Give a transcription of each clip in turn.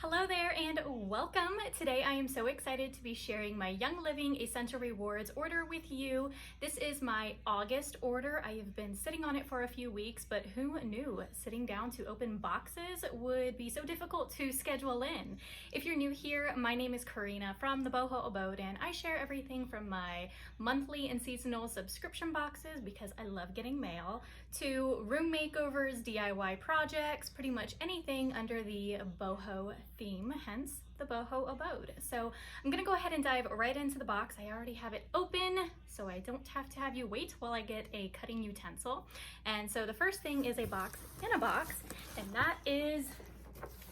Hello there and welcome. Today I am so excited to be sharing my Young Living Essential Rewards order with you. This is my August order. I have been sitting on it for a few weeks, but who knew sitting down to open boxes would be so difficult to schedule in. If you're new here, my name is Karina from the Boho Abode, and I share everything from my monthly and seasonal subscription boxes because I love getting mail, to room makeovers, DIY projects, pretty much anything under the Boho theme, hence the Boho Abode. So I'm gonna go ahead and dive right into the box. I already have it open, so I don't have to have you wait while I get a cutting utensil. And so the first thing is a box in a box, and that is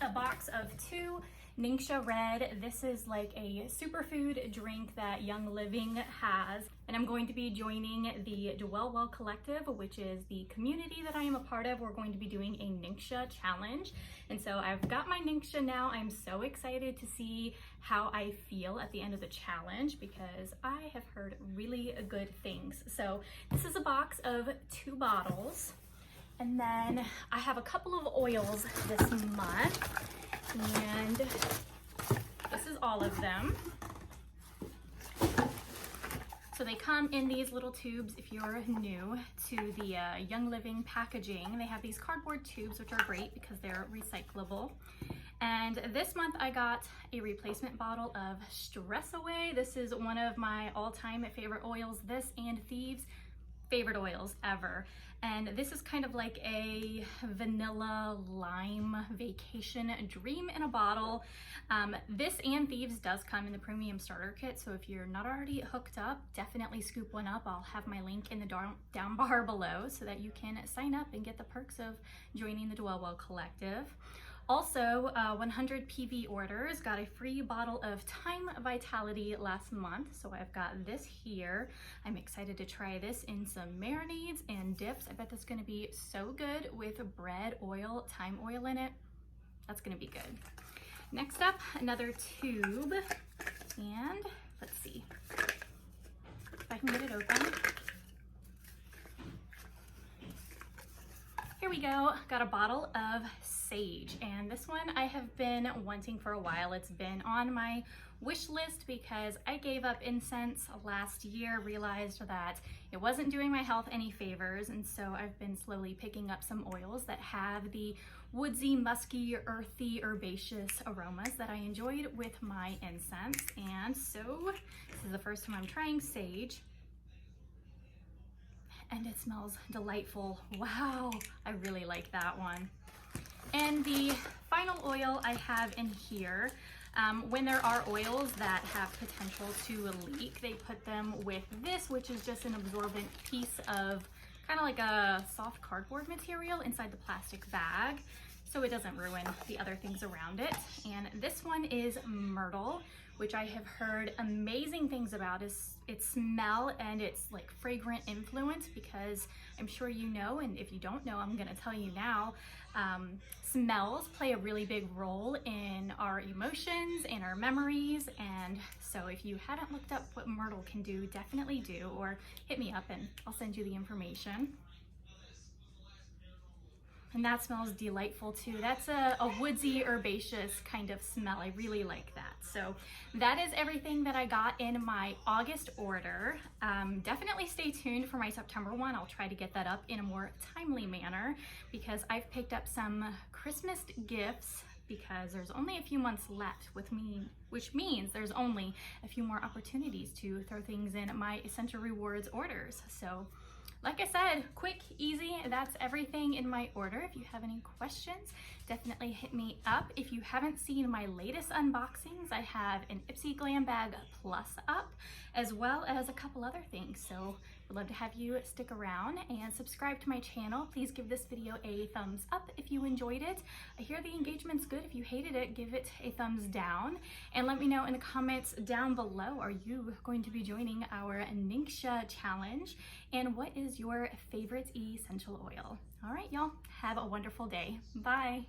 a box of two Ningxia Red. This is like a superfood drink that Young Living has, and I'm going to be joining the Dwell Well Collective, which is the community that I am a part of. We're going to be doing a Ningxia challenge, and so I've got my Ningxia now. I'm so excited to see how I feel at the end of the challenge because I have heard really good things. So this is a box of 2 bottles, and then I have a couple of oils this month. And this is all of them. So they come in these little tubes. If you're new to the Young Living packaging, they have these cardboard tubes, which are great because they're recyclable. And this month I got a replacement bottle of Stress Away. This is one of my all-time favorite oils. This and Thieves' favorite oils ever. And this is kind of like a vanilla lime vacation dream in a bottle. This and Thieves does come in the premium starter kit, so if you're not already hooked up, definitely scoop one up. I'll have my link in the down bar below so that you can sign up and get the perks of joining the Dwell Well Collective. Also, 100 PV orders got a free bottle of Time Vitality last month, so I've got this here. I'm excited to try this in some marinades and dips. I bet that's gonna be so good with bread oil, thyme oil in it. That's gonna be good. Next up, another tube, and let's see if I can get it open. Here we go, got a bottle of sage, and this one I have been wanting for a while. It's been on my wish list because I gave up incense last year, realized that it wasn't doing my health any favors, and so I've been slowly picking up some oils that have the woodsy, musky, earthy, herbaceous aromas that I enjoyed with my incense. And so this is the first time I'm trying sage, and it smells delightful. Wow, I really like that one. And the final oil I have in here, when there are oils that have potential to leak, they put them with this, which is just an absorbent piece of kind of like a soft cardboard material inside the plastic bag, so it doesn't ruin the other things around it. And this one is myrtle, which I have heard amazing things about. Is its smell and its like fragrant influence, because I'm sure you know, and if you don't know, I'm gonna tell you now, smells play a really big role in our emotions and our memories. And so if you haven't looked up what myrtle can do, definitely do, or hit me up and I'll send you the information. And that smells delightful too. That's a woodsy, herbaceous kind of smell. I really like that. So that is everything that I got in my August order. Definitely stay tuned for my September one. I'll try to get that up in a more timely manner because I've picked up some Christmas gifts because there's only a few months left with me, which means there's only a few more opportunities to throw things in my Essential Rewards orders. So like I said, quick, easy, that's everything in my order. If you have any questions, definitely hit me up. If you haven't seen my latest unboxings, I have an Ipsy Glam Bag Plus up, as well as a couple other things. So I'd love to have you stick around and subscribe to my channel. Please give this video a thumbs up if you enjoyed it. I hear the engagement's good. If you hated it, give it a thumbs down. And let me know in the comments down below, are you going to be joining our Ningxia challenge? And what is your favorite essential oil? All right, y'all, have a wonderful day. Bye.